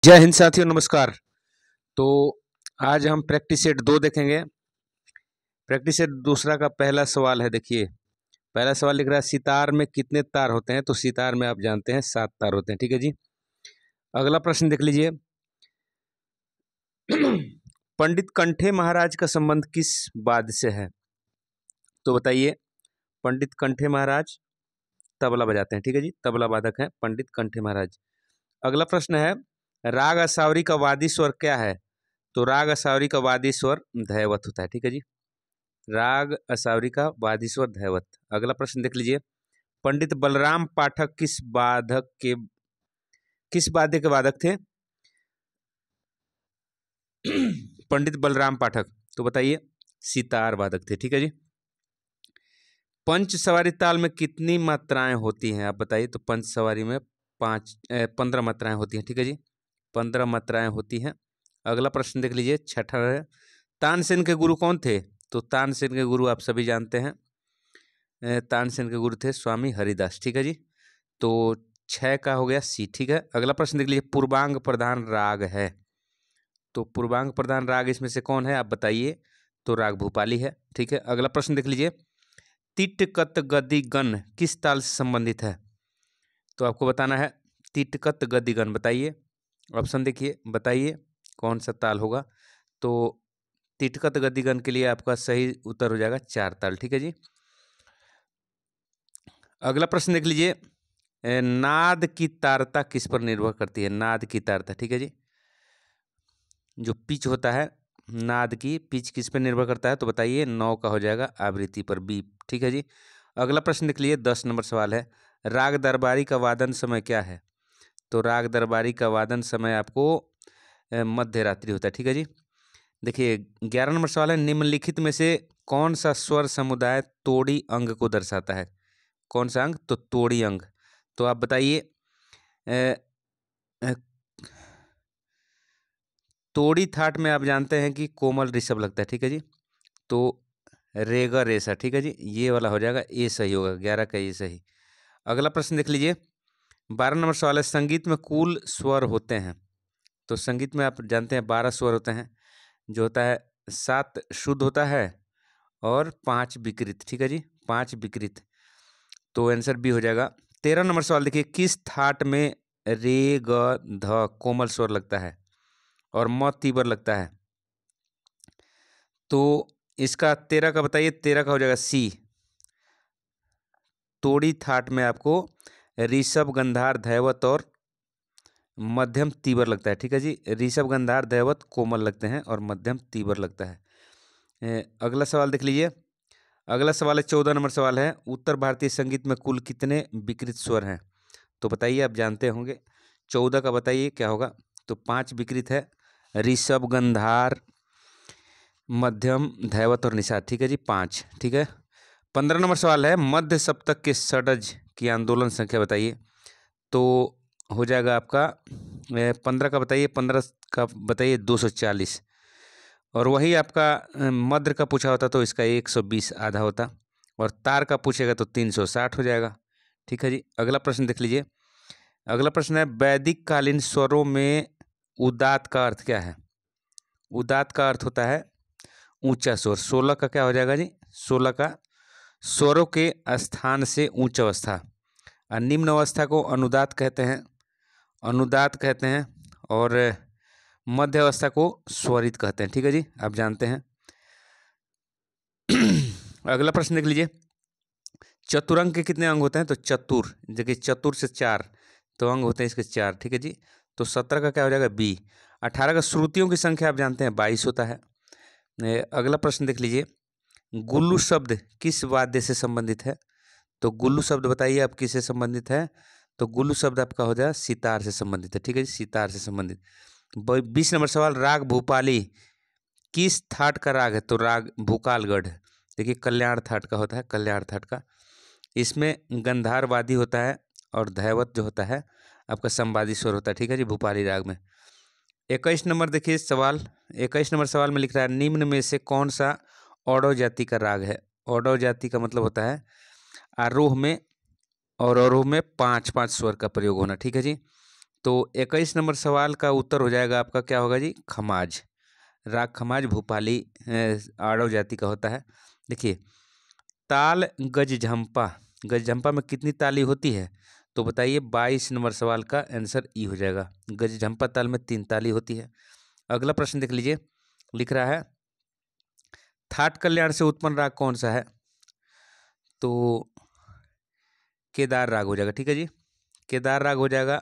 जय हिंद साथियों, नमस्कार। तो आज हम प्रैक्टिस सेट 2 देखेंगे। प्रैक्टिस सेट दूसरा का पहला सवाल है। देखिए, पहला सवाल लिख रहा है सितार में कितने तार होते हैं। तो सितार में आप जानते हैं 7 तार होते हैं। ठीक है जी। अगला प्रश्न देख लीजिए। पंडित कंठे महाराज का संबंध किस वाद्य से है। तो बताइए। पंडित कंठे महाराज तबला बजाते हैं। ठीक है जी, तबला वादक है पंडित कंठे महाराज। अगला प्रश्न है राग असावरी का वादी स्वर क्या है। तो राग असावरी का वादी स्वर धैवत होता है। ठीक है जी, राग असावरी का वादी स्वर धैवत। अगला प्रश्न देख लीजिए। पंडित बलराम पाठक किस वाद्य के वादक थे। पंडित बलराम पाठक, तो बताइए सितार वादक थे। ठीक है जी। पंच सवारी ताल में कितनी मात्राएं होती हैं आप बताइए। तो पंच सवारी में 15 मात्राएं होती हैं। ठीक है जी, 15 मात्राएं होती हैं। अगला प्रश्न देख लीजिए, छठा है तानसेन के गुरु कौन थे। तो तानसेन के गुरु आप सभी जानते हैं, तानसेन के गुरु थे स्वामी हरिदास। ठीक है जी। तो 6 का हो गया सी। ठीक है। अगला प्रश्न देख लीजिए, पूर्वांग प्रधान राग है। तो पूर्वांग प्रधान राग इसमें से कौन है आप बताइए। तो राग भूपाली है। ठीक है। अगला प्रश्न देख लीजिए, तिट कत गति गण किस ताल से संबंधित है। तो आपको बताना है तिटकत गदिगन। बताइए, ऑप्शन देखिए, बताइए कौन सा ताल होगा। तो तिटकत गदिगन के लिए आपका सही उत्तर हो जाएगा 4 ताल। ठीक है जी। अगला प्रश्न देख लीजिए, नाद की तारता किस पर निर्भर करती है। नाद की तारता, ठीक है जी, जो पिच होता है नाद की पिच किस पर निर्भर करता है। तो बताइए 9 का हो जाएगा आवृत्ति पर, बी। ठीक है जी। अगला प्रश्न देख लीजिए, 10 नंबर सवाल है राग दरबारी का वादन समय क्या है। तो राग दरबारी का वादन समय आपको मध्य रात्रि होता है। ठीक है जी। देखिए 11 नंबर सवाल है निम्नलिखित में से कौन सा स्वर समुदाय तोड़ी अंग को दर्शाता है। कौन सा अंग। तो तोड़ी अंग। तो आप बताइए तोड़ी थाट में आप जानते हैं कि कोमल ऋषभ लगता है। ठीक है जी। तो रेगा रेसा, ठीक है जी, ये वाला हो जाएगा, ए सही होगा, 11 का ये सही। अगला प्रश्न देख लीजिए, 12 नंबर सवाल है संगीत में कुल स्वर होते हैं। तो संगीत में आप जानते हैं 12 स्वर होते हैं, जो होता है 7 शुद्ध होता है और 5 विकृत। ठीक है जी, 5 विकृत। तो आंसर बी हो जाएगा। 13 नंबर सवाल देखिए, किस थाट में रे ग ध कोमल स्वर लगता है और म तीव्र लगता है। तो इसका 13 का बताइए, 13 का हो जाएगा सी। तोड़ी थाट में आपको ऋषभ गंधार धैवत और मध्यम तीव्र लगता है। ठीक है जी, ऋषभ गंधार धैवत कोमल लगते हैं और मध्यम तीव्र लगता है। अगला सवाल देख लीजिए। अगला सवाल है 14 नंबर सवाल है उत्तर भारतीय संगीत में कुल कितने विकृत स्वर हैं। तो बताइए, आप जानते होंगे, 14 का बताइए क्या होगा। तो 5 विकृत है, ऋषभ गंधार मध्यम धैवत और निषाद। ठीक है जी, 5। ठीक है। 15 नंबर सवाल है मध्य सप्तक के षडज की आंदोलन संख्या बताइए। तो हो जाएगा आपका 15 का बताइए, 15 का बताइए 240। और वही आपका मध्य का पूछा होता तो इसका 120 आधा होता, और तार का पूछेगा तो 360 हो जाएगा। ठीक है जी। अगला प्रश्न देख लीजिए। अगला प्रश्न है वैदिक कालीन स्वरों में उदात का अर्थ क्या है। उदात का अर्थ होता है ऊंचा स्वर। 16 का क्या हो जाएगा जी, 16 का स्वरों के स्थान से उच्च अवस्था, और निम्न अवस्था को अनुदात कहते हैं, अनुदात कहते हैं, और मध्य अवस्था को स्वरित कहते हैं। ठीक है जी, आप जानते हैं। अगला प्रश्न देख लीजिए, चतुरंग के कितने अंग होते हैं। तो चतुर, देखिए चतुर से 4 तो अंग होते हैं इसके 4। ठीक है जी। तो 17 का क्या हो जाएगा बी। 18 का श्रुतियों की संख्या आप जानते हैं 22 होता है। अगला प्रश्न देख लीजिए, गुल्लू शब्द किस वाद्य से संबंधित है। तो गुल्लू शब्द बताइए आप किससे संबंधित है। तो गुल्लू शब्द आपका हो जाए सितार से संबंधित है। ठीक है जी, सितार से संबंधित। 20 नंबर सवाल राग भूपाली किस थाट का राग है। तो राग भूकालगढ़। देखिए कल्याण थाट का होता है, कल्याण थाट का। इसमें गंधारवादी होता है और धैवत जो होता है आपका संवादी स्वर होता है। ठीक है जी, भूपाली राग में। 21 नंबर देखिए सवाल, 21 नंबर सवाल में लिख रहा है निम्न में से कौन सा औडव जाति का राग है। औडव जाति का मतलब होता है आरोह में और अवरोह में 5-5 स्वर का प्रयोग होना। ठीक है जी। तो 21 नंबर सवाल का उत्तर हो जाएगा आपका क्या होगा जी, खमाज। राग खमाज भूपाली आड़व जाति का होता है। देखिए, ताल गजझंपा, गजझंपा में कितनी ताली होती है? तो बताइए 22 नंबर सवाल का आंसर ई हो जाएगा। गजझंपा ताल में 3 ताली होती है। अगला प्रश्न देख लीजिए, लिख रहा है थाट कल्याण से उत्पन्न राग कौन सा है? तो केदार राग हो जाएगा। ठीक है जी, केदार राग हो जाएगा।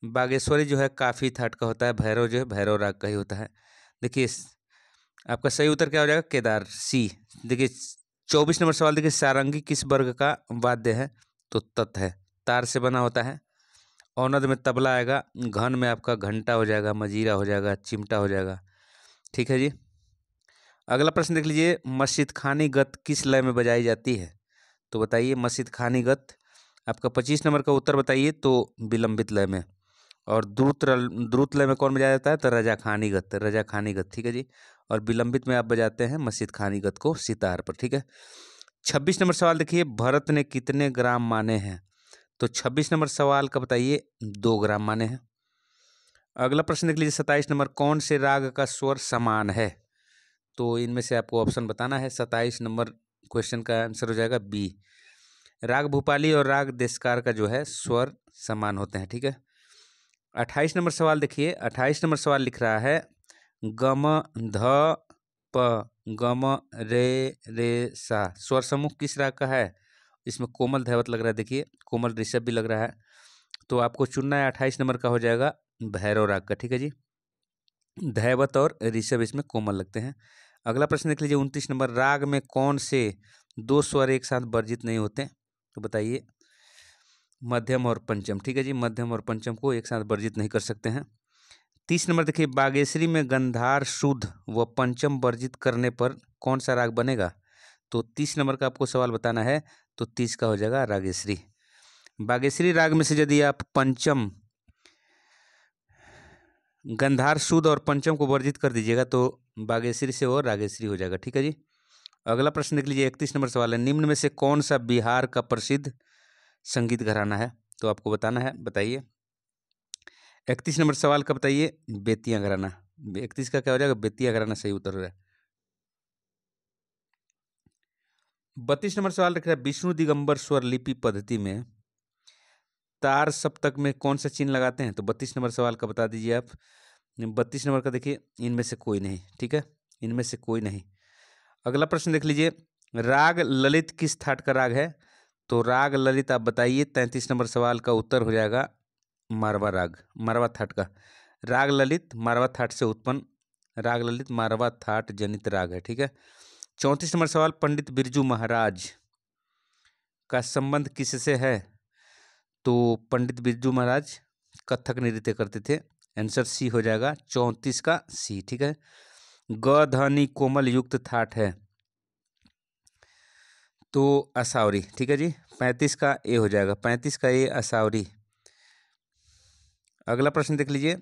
बागेश्वरी जो है काफी थाट का होता है। भैरव जो है भैरव राग का ही होता है। देखिए आपका सही उत्तर क्या हो जाएगा, केदार, सी। देखिए 24 नंबर सवाल, देखिए सारंगी किस वर्ग का वाद्य है? तो तत् है, तार से बना होता है। औनद में तबला आएगा, घन में आपका घंटा हो जाएगा, मजीरा हो जाएगा, चिमटा हो जाएगा। ठीक है जी। अगला प्रश्न देख लीजिए, मस्जिद खानी गत किस लय में बजाई जाती है? तो बताइए मस्जिद खानी गत आपका 25 नंबर का उत्तर बताइए। तो विलंबित लय में। और द्रुत लय में कौन बजाया जाता है? तो रजा खानी गत, रजा खानी गत। ठीक है जी। और विलंबित में आप बजाते हैं मस्जिद खानी गत को सितार पर। ठीक है। 26 नंबर सवाल देखिए, भरत ने कितने ग्राम माने हैं? तो 26 नंबर सवाल का बताइए 2 ग्राम माने हैं। अगला प्रश्न देख लीजिए 27 नंबर, कौन से राग का स्वर समान है? तो इनमें से आपको ऑप्शन बताना है। 27 नंबर क्वेश्चन का आंसर हो जाएगा बी। राग भूपाली और राग देशकार का जो है स्वर समान होते हैं। ठीक है। 28 नंबर सवाल देखिए, 28 नंबर सवाल लिख रहा है गम ध प गम रे सा स्वर समूह किस राग का है? इसमें कोमल धैवत लग रहा है। देखिए कोमल ऋषभ भी लग रहा है। तो आपको चुनना है 28 नंबर का हो जाएगा भैरव राग का। ठीक है जी। धैवत और ऋषभ इसमें कोमल लगते हैं। अगला प्रश्न देख लीजिए 29 नंबर, राग में कौन से 2 स्वर एक साथ वर्जित नहीं होते? तो बताइए मध्यम और पंचम। ठीक है जी, मध्यम और पंचम को एक साथ वर्जित नहीं कर सकते हैं। 30 नंबर देखिए, बागेश्वरी में गंधार शुद्ध व पंचम वर्जित करने पर कौन सा राग बनेगा? तो 30 नंबर का आपको सवाल बताना है। तो 30 का हो जाएगा रागेश्वरी। बागेश्वरी राग में से यदि आप पंचम गंधार शुद्ध और पंचम को वर्जित कर दीजिएगा तो बागेश्वरी से वो रागेश्वरी हो जाएगा। ठीक है जी। अगला प्रश्न देख लीजिए 31 नंबर सवाल है, निम्न में से कौन सा बिहार का प्रसिद्ध संगीत घराना है? तो आपको बताना है, बताइए। 31 नंबर सवाल का बताइए बेतिया घराना। 31 का क्या हो जाएगा, बेतिया घराना सही उत्तर हो रहा है। 32 नंबर सवाल रख रहा है, विष्णु दिगंबर स्वर लिपि पद्धति में तार सप्तक में कौन सा चिन्ह लगाते हैं? तो 32 नंबर सवाल का बता दीजिए आप। 32 नंबर का देखिए इनमें से कोई नहीं। ठीक है, इनमें से कोई नहीं। अगला प्रश्न देख लीजिए, राग ललित किस थाट का राग है? तो राग ललित आप बताइए। 33 नंबर सवाल का उत्तर हो जाएगा मारवा राग, मारवा थाट का। राग ललित मारवा थाट से उत्पन्न, राग ललित मारवा थाट जनित राग है। ठीक है। 34 नंबर सवाल, पंडित बिरजू महाराज का संबंध किससे है? तो पंडित बिरजू महाराज कथक नृत्य करते थे। आंसर सी हो जाएगा 34 का सी। ठीक है। ग धनी कोमल युक्त थाट है तो असावरी। ठीक है जी। 35 का ए हो जाएगा, 35 का ए असावरी। अगला प्रश्न देख लीजिए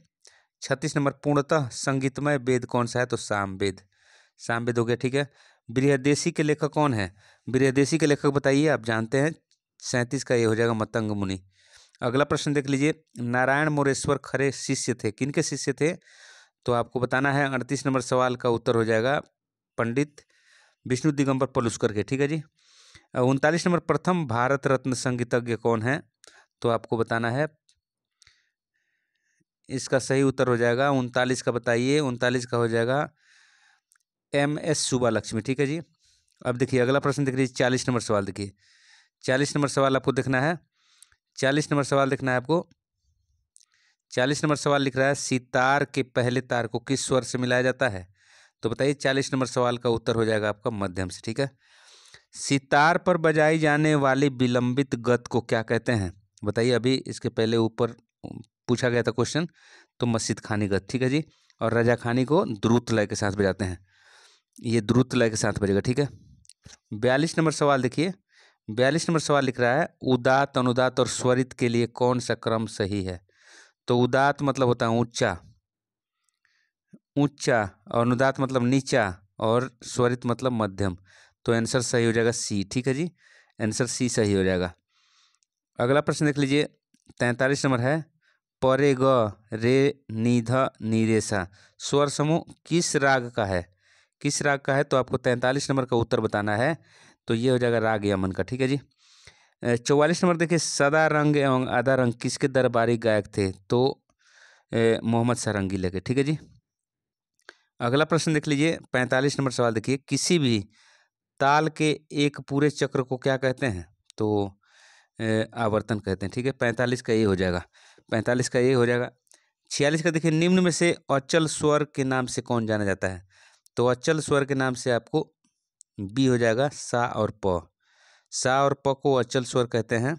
36 नंबर, पूर्णतः संगीतमय वेद कौन सा है? तो साम वेद, साम वेद हो गया। ठीक है। बृहदेशी के लेखक कौन है? बृहदेशी के लेखक बताइए, आप जानते हैं। 37 का ये हो जाएगा मतंग मुनि। अगला प्रश्न देख लीजिए, नारायण मोरेश्वर खरे शिष्य थे, किनके शिष्य थे? तो आपको बताना है। 38 नंबर सवाल का उत्तर हो जाएगा पंडित विष्णु दिगंबर पलुस्कर के। ठीक है जी। 39 नंबर, प्रथम भारत रत्न संगीतज्ञ कौन है? तो आपको बताना है। इसका सही उत्तर हो जाएगा 39 का बताइए। 39 का हो जाएगा MS सुबा लक्ष्मी। ठीक है जी। अब देखिए अगला प्रश्न देख लीजिए 40 नंबर सवाल। देखिए 40 नंबर सवाल आपको देखना है। 40 नंबर सवाल देखना है आपको। 40 नंबर सवाल लिख रहा है, सितार के पहले तार को किस स्वर से मिलाया जाता है? तो बताइए 40 नंबर सवाल का उत्तर हो जाएगा आपका मध्यम से। ठीक है। सितार पर बजाई जाने वाली विलंबित गत को क्या कहते हैं? बताइए। अभी इसके पहले ऊपर पूछा गया था क्वेश्चन, तो मस्जिद खानी गत। ठीक है जी। और रजा खानी को द्रुत लय के साथ बजाते हैं, ये द्रुत लय के साथ बजेगा। ठीक है। 42 नंबर सवाल देखिए, 42 नंबर सवाल लिख रहा है, उदात अनुदात और स्वरित के लिए कौन सा क्रम सही है? तो उदात मतलब होता है ऊंचा, ऊंचा, और अनुदात मतलब नीचा, और स्वरित मतलब मध्यम। तो आंसर सही हो जाएगा सी। ठीक है जी। आंसर सी सही हो जाएगा। अगला प्रश्न देख लीजिए 43 नंबर है, परे ग रे नी ध नी रे सा स्वर समूह किस राग का है? किस राग का है? तो आपको 43 नंबर का उत्तर बताना है। तो ये हो जाएगा राग यमन का। ठीक है जी। 44 नंबर देखिए, सदा रंग एवं आधा रंग किसके दरबारी गायक थे? तो मोहम्मद सारंगी लगे। ठीक है जी। अगला प्रश्न देख लीजिए, 45 नंबर सवाल देखिए, किसी भी ताल के एक पूरे चक्र को क्या कहते हैं? तो आवर्तन कहते हैं। ठीक है, 45 का ये हो जाएगा, 45 का ये हो जाएगा। 46 का देखिए, निम्न में से अचल स्वर के नाम से कौन जाना जाता है? तो अचल स्वर के नाम से आपको बी हो जाएगा, सा और प। सा और प को अचल स्वर कहते हैं।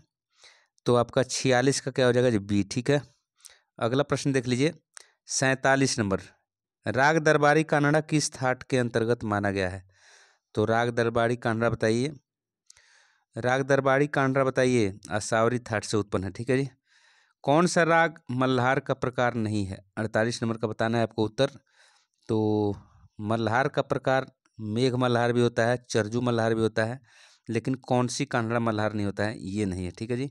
तो आपका 46 का क्या हो जाएगा जी? बी। ठीक है। अगला प्रश्न देख लीजिए, 47 नंबर, राग दरबारी कानड़ा किस थाट के अंतर्गत माना गया है? तो राग दरबारी कानड़ा बताइए, राग दरबारी कानड़ा बताइए, आसावरी थाट से उत्पन्न है। ठीक है जी। कौन सा राग मल्हार का प्रकार नहीं है? 48 नंबर का बताना है आपको उत्तर। तो मल्हार का प्रकार मेघ मल्हार भी होता है, चरजू मल्हार भी होता है, लेकिन कौन सी कानड़ा मल्हार नहीं होता है, ये नहीं है। ठीक है जी।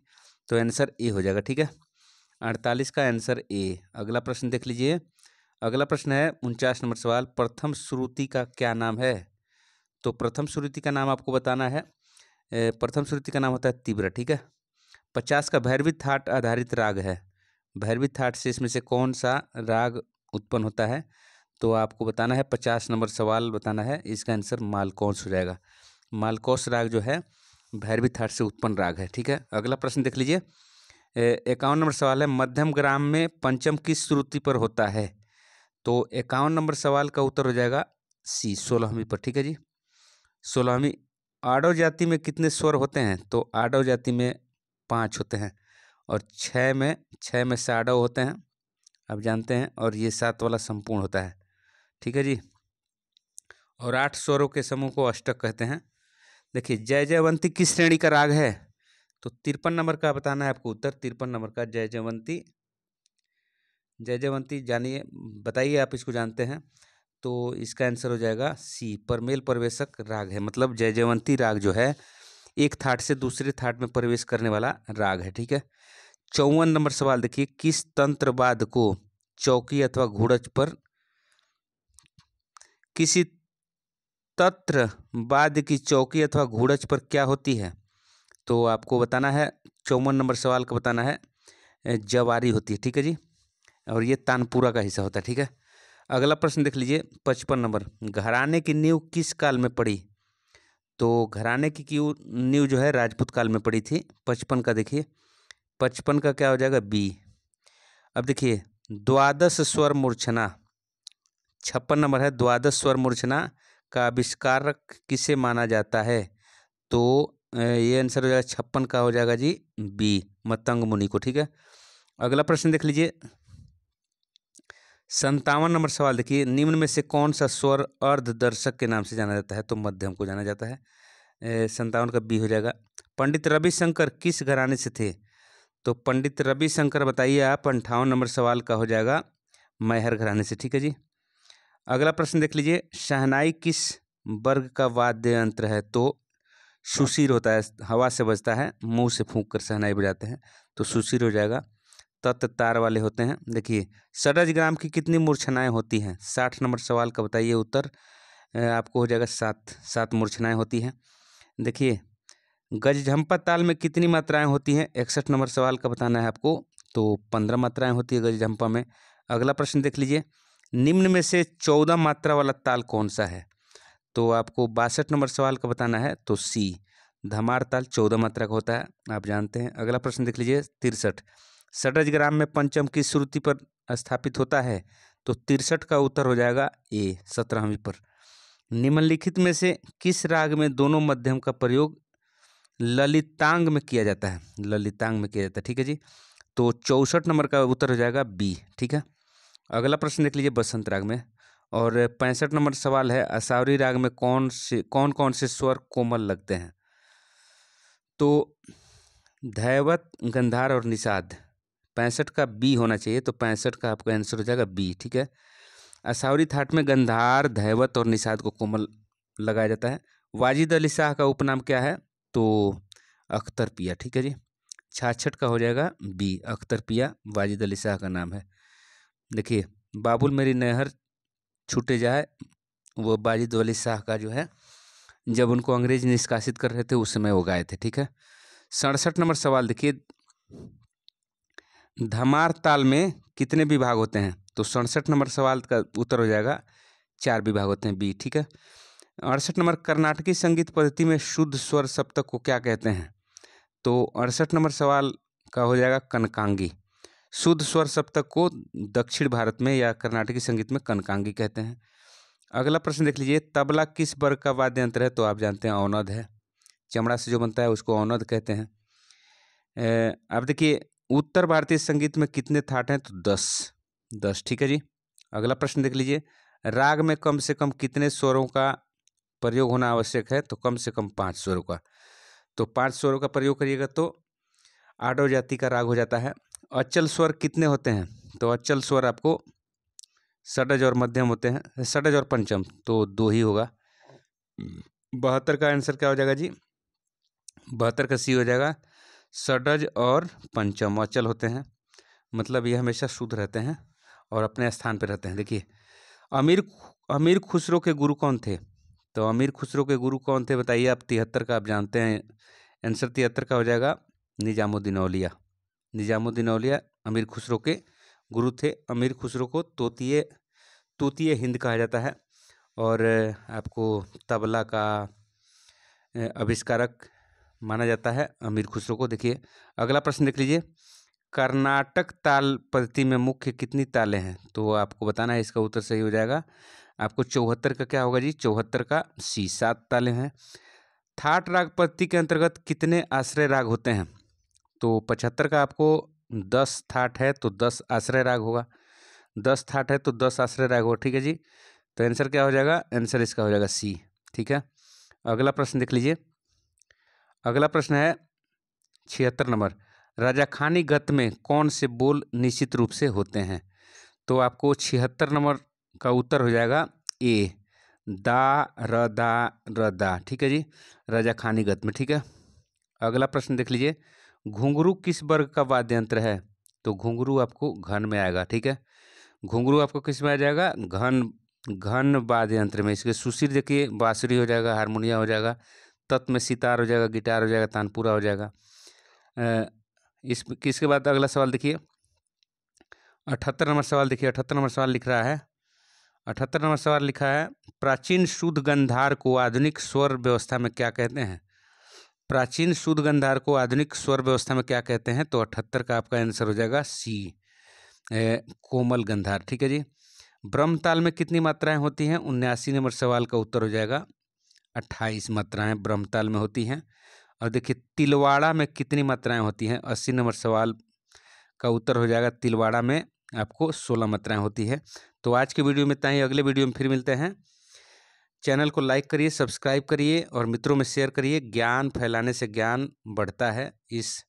तो आंसर ए हो जाएगा। ठीक है, 48 का आंसर ए। अगला प्रश्न देख लीजिए, अगला प्रश्न है 49 नंबर सवाल, प्रथम श्रुति का क्या नाम है? तो प्रथम श्रुति का नाम आपको बताना है। प्रथम श्रुति का नाम होता है तीव्र। ठीक है। 50 का भैरवी थाट आधारित राग है। भैरवी थाट से इसमें से कौन सा राग उत्पन्न होता है? तो आपको बताना है, 50 नंबर सवाल बताना है। इसका आंसर मालकोस हो जाएगा। मालकोस राग जो है भैरवी थाट से उत्पन्न राग है। ठीक है। अगला प्रश्न देख लीजिए, 51 नंबर सवाल है, मध्यम ग्राम में पंचम किस श्रुति पर होता है? तो 51 नंबर सवाल का उत्तर हो जाएगा सी, 16वीं पर। ठीक है जी, 16वीं। आडव जाति में कितने स्वर होते हैं? तो आडव जाति में 5 होते हैं, और 6 में साडव होते हैं, आप जानते हैं, और ये 7 वाला संपूर्ण होता है। ठीक है जी। और 8 स्वरों के समूह को अष्टक कहते हैं। देखिए, जय जयवंती किस श्रेणी का राग है? तो 53 नंबर का बताना है आपको उत्तर। 53 नंबर का जय जयवंती, जय जयवंती जानिए, बताइए आप इसको जानते हैं। तो इसका आंसर हो जाएगा सी, परमेल प्रवेशक राग है। मतलब जय जयवंती राग जो है एक थाट से दूसरे थाट में प्रवेश करने वाला राग है। ठीक है। 54 नंबर सवाल देखिए, किस तंत्रवाद को चौकी अथवा घुड़च पर, किसी तंत्रवाद की चौकी अथवा घुड़च पर क्या होती है? तो आपको बताना है, 54 नंबर सवाल का बताना है, जवारी होती है। ठीक है जी, और ये तानपुरा का हिस्सा होता है। ठीक है। अगला प्रश्न देख लीजिए, 55 नंबर, घराने की नींव किस काल में पड़ी? तो घराने की नींव जो है राजपूत काल में पड़ी थी। 55 का देखिए, 55 का क्या हो जाएगा? बी। अब देखिए, द्वादश स्वर मूर्छना, 56 नंबर है, द्वादश स्वर मूर्छना का आविष्कारक किसे माना जाता है? तो ये आंसर हो जाएगा 56 का हो जाएगा जी बी, मतंग मुनि को। ठीक है। अगला प्रश्न देख लीजिए, 57 नंबर सवाल देखिए, निम्न में से कौन सा स्वर अर्धदर्शक के नाम से जाना जाता है? तो मध्यम को जाना जाता है। 57 का बी हो जाएगा। पंडित रविशंकर किस घराने से थे? तो पंडित रविशंकर बताइए आप, 58 नंबर सवाल का हो जाएगा मैहर घराने से। ठीक है जी। अगला प्रश्न देख लीजिए, शहनाई किस वर्ग का वाद्य यंत्र है? तो सुशीर होता है, हवा से बजता है, मुंह से फूंक कर शहनाई बजाते हैं, तो सुशीर हो जाएगा। तत् तार वाले होते हैं। देखिए, षडज ग्राम की कितनी मूर्छनाएं होती हैं? 60 नंबर सवाल का बताइए उत्तर। आपको हो जाएगा 7 मूर्छनाएं होती हैं। देखिए, गजझंपा ताल में कितनी मात्राएं होती हैं? 61 नंबर सवाल का बताना है आपको। तो 15 मात्राएं होती है गजझंपा में। अगला प्रश्न देख लीजिए, निम्न में से 14 मात्रा वाला ताल कौन सा है? तो आपको 62 नंबर सवाल का बताना है। तो सी, धमार ताल 14 मात्रा का होता है, आप जानते हैं। अगला प्रश्न देख लीजिए, 63, षडज ग्राम में पंचम की श्रुति पर स्थापित होता है? तो 63 का उत्तर हो जाएगा ए, 17वीं पर। निम्नलिखित में से किस राग में दोनों मध्यम का प्रयोग ललितांग में किया जाता है? ललितांग में किया जाता है। ठीक है जी। तो 64 नंबर का उत्तर हो जाएगा बी। ठीक है। अगला प्रश्न देख लीजिए, बसंत राग में, और 65 नंबर सवाल है, असावरी राग में कौन कौन से स्वर कोमल लगते हैं? तो धैवत, गंधार और निषाद। 65 का बी होना चाहिए, तो 65 का आपका आंसर हो जाएगा बी। ठीक है। असावरी थाट में गंधार, धैवत और निषाद को कोमल लगाया जाता है। वाजिद अली शाह का उपनाम क्या है? तो अख्तर पिया। ठीक है जी। 66 का हो जाएगा बी, अख्तर पिया वाजिद अली शाह का नाम है। देखिए, बाबुल मेरी नहर छूटे जाए, वो वाजिद अली शाह का जो है, जब उनको अंग्रेज निष्कासित कर रहे थे उस समय वो गाए थे। ठीक है। 67 नंबर सवाल देखिए, धमार ताल में कितने विभाग होते हैं? तो 67 नंबर सवाल का उत्तर हो जाएगा 4 विभाग होते हैं, बी। ठीक है। 68 नंबर, कर्नाटकी संगीत पद्धति में शुद्ध स्वर सप्तक को क्या कहते हैं? तो 68 नंबर सवाल का हो जाएगा कनकांगी। शुद्ध स्वर सप्तक को दक्षिण भारत में या कर्नाटकी संगीत में कनकांगी कहते हैं। अगला प्रश्न देख लीजिए, तबला किस वर्ग का वाद्य यंत्र है? तो आप जानते हैं औनद है, चमड़ा से जो बनता है उसको औनद कहते हैं। अब देखिए, उत्तर भारतीय संगीत में कितने थाट हैं? तो 10। ठीक है जी। अगला प्रश्न देख लीजिए, राग में कम से कम कितने स्वरों का प्रयोग होना आवश्यक है? तो कम से कम 5 स्वरों का। तो 5 स्वरों का प्रयोग करिएगा तो आडव जाति का राग हो जाता है। अचल स्वर कितने होते हैं? तो अचल स्वर आपको षडज और मध्यम होते हैं, षडज और पंचम, तो 2 ही होगा। 72 का आंसर क्या हो जाएगा जी? 72 का सी हो जाएगा, षडज और पंचम अचल होते हैं, मतलब ये हमेशा शुद्ध रहते हैं और अपने स्थान पर रहते हैं। देखिए, अमीर खुसरो के गुरु कौन थे? तो अमीर खुसरो के गुरु कौन थे बताइए आप? 73 का आप जानते हैं, आंसर 73 का हो जाएगा निजामुद्दीन औलिया। निजामुद्दीन औलिया अमीर खुसरो के गुरु थे। अमीर खुसरो को तोतिए हिंद कहा जाता है और आपको तबला का आविष्कारक माना जाता है अमीर खुसरो को। देखिए, अगला प्रश्न देख लीजिए, कर्नाटक ताल पद्धति में मुख्य कितनी तालें हैं? तो आपको बताना है, इसका उत्तर सही हो जाएगा आपको 74 का क्या होगा जी? 74 का सी, 7 तालें हैं। थाट राग पद्धति के अंतर्गत कितने आश्रय राग होते हैं? तो 75 का आपको 10 थाट है तो 10 आश्रय राग होगा, 10 थाट है तो 10 आश्रय राग होगा। ठीक है जी। तो आंसर क्या हो जाएगा? आंसर इसका हो जाएगा सी। ठीक है। अगला प्रश्न देख लीजिए, अगला प्रश्न है 76 नंबर, राजाखानी गत में कौन से बोल निश्चित रूप से होते हैं? तो आपको 76 नंबर का उत्तर हो जाएगा ए, दा र दा। ठीक है जी, राजाखानी गत में। ठीक है। अगला प्रश्न देख लीजिए, घुंघरू किस वर्ग का वाद्य यंत्र है? तो घुंघरू आपको घन में आएगा। ठीक है, घुंघरू आपको किस में आ जाएगा? घन वाद्य यंत्र में। इसके सुशीर देखिए, बांसुरी हो जाएगा, हारमोनिया हो जाएगा, तत् में सितार हो जाएगा, गिटार हो जाएगा, तानपुरा हो जाएगा। इस किसके बाद अगला सवाल देखिए, 78 नंबर सवाल देखिए। 78 नंबर सवाल लिख रहा है, 78 नंबर सवाल लिखा है, प्राचीन शुद्ध गंधार को आधुनिक स्वर व्यवस्था में क्या कहते हैं? प्राचीन शुद्ध गंधार को आधुनिक स्वर व्यवस्था में क्या कहते हैं? तो 78 का आपका आंसर हो जाएगा सी, कोमल गंधार। ठीक है जी। ब्रह्मताल में कितनी मात्राएं होती हैं? 79 नंबर सवाल का उत्तर हो जाएगा 28 मात्राएं ब्रह्मताल में होती हैं। और देखिए, तिलवाड़ा में कितनी मात्राएं होती हैं? 80 नंबर सवाल का उत्तर हो जाएगा तिलवाड़ा में आपको 16 मात्राएं होती है। तो आज के वीडियो में इतना ही, अगले वीडियो में फिर मिलते हैं। चैनल को लाइक करिए, सब्सक्राइब करिए और मित्रों में शेयर करिए। ज्ञान फैलाने से ज्ञान बढ़ता है, इस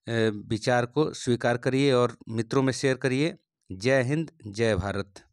विचार को स्वीकार करिए और मित्रों में शेयर करिए। जय हिंद, जय भारत।